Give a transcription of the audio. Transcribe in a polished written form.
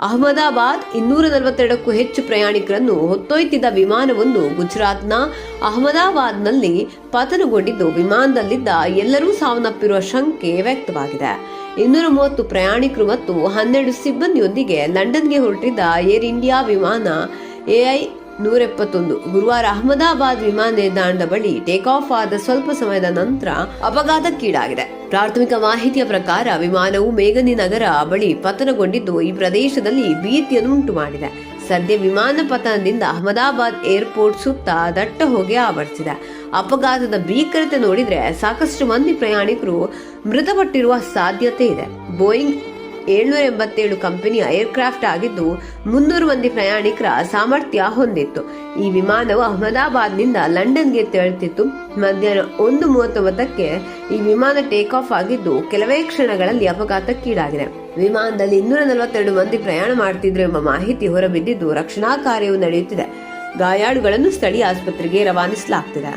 ಅಹಮದಾಬಾದ್ 242ಕ್ಕೂ ಹೆಚ್ಚು ಪ್ರಯಾಣಿಕರನ್ನು ಹೊತ್ತೊಯ್ತಿದ್ದ ವಿಮಾನವೊಂದು ಗುಜರಾತ್ನ ಅಹಮದಾಬಾದ್ನಲ್ಲಿ ಪತನಗೊಂಡಿದ್ದು, ವಿಮಾನದಲ್ಲಿದ್ದ ಎಲ್ಲರೂ ಸಾವನ್ನಪ್ಪಿರುವ ಶಂಕೆ ವ್ಯಕ್ತವಾಗಿದೆ. 230 ಪ್ರಯಾಣಿಕರು ಮತ್ತು 12 ಸಿಬ್ಬಂದಿಯೊಂದಿಗೆ ಲಂಡನ್ಗೆ ಹೊರಟಿದ್ದ ಏರ್ ಇಂಡಿಯಾ ವಿಮಾನ AI-171 ಗುರುವಾರ ಅಹಮದಾಬಾದ್ ವಿಮಾನ ನಿಲ್ದಾಣದ ಬಳಿ ಟೇಕ್ ಆಫ್ ಆದ ಸ್ವಲ್ಪ ಸಮಯದ ನಂತರ ಅಪಘಾತಕ್ಕೀಡಾಗಿದೆ. ಪ್ರಾಥಮಿಕ ಮಾಹಿತಿಯ ಪ್ರಕಾರ ವಿಮಾನವು ಮೇಘನಿ ನಗರ ಬಳಿ ಪತನಗೊಂಡಿದ್ದು, ಈ ಪ್ರದೇಶದಲ್ಲಿ ಭೀತಿಯನ್ನು ಉಂಟು ಮಾಡಿದೆ. ಸದ್ಯ ವಿಮಾನ ಪತನದಿಂದ ಅಹಮದಾಬಾದ್ ಏರ್ಪೋರ್ಟ್ ಸುತ್ತ ದಟ್ಟ ಹೊಗೆ ಆವರಿಸಿದೆ. ಅಪಘಾತದ ಭೀಕರತೆ ನೋಡಿದ್ರೆ ಸಾಕಷ್ಟು ಮಂದಿ ಪ್ರಯಾಣಿಕರು ಮೃತಪಟ್ಟಿರುವ ಸಾಧ್ಯತೆ ಇದೆ. ಬೋಯಿಂಗ್ 787 ಕಂಪನಿಯ ಏರ್ಕ್ರಾಫ್ಟ್ ಆಗಿದ್ದು 300 ಮಂದಿ ಪ್ರಯಾಣಿಕರ ಸಾಮರ್ಥ್ಯ ಹೊಂದಿತ್ತು. ಈ ವಿಮಾನವು ಅಹಮದಾಬಾದ್ನಿಂದ ಲಂಡನ್ಗೆ ತೆರಳುತ್ತಿತ್ತು. ಮಧ್ಯಾಹ್ನ 1:39ಕ್ಕೆ ಈ ವಿಮಾನ ಟೇಕ್ ಆಫ್ ಆಗಿದ್ದು, ಕೆಲವೇ ಕ್ಷಣಗಳಲ್ಲಿ ಅಪಘಾತಕ್ಕೀಡಾಗಿದೆ. ವಿಮಾನದಲ್ಲಿ 242 ಮಂದಿ ಪ್ರಯಾಣ ಮಾಡುತ್ತಿದ್ರು ಎಂಬ ಮಾಹಿತಿ ಹೊರಬಿದ್ದಿದ್ದು, ರಕ್ಷಣಾ ಕಾರ್ಯವು ನಡೆಯುತ್ತಿದೆ. ಗಾಯಾಳುಗಳನ್ನು ಸ್ಥಳೀಯ ಆಸ್ಪತ್ರೆಗೆ ರವಾನಿಸಲಾಗುತ್ತಿದೆ.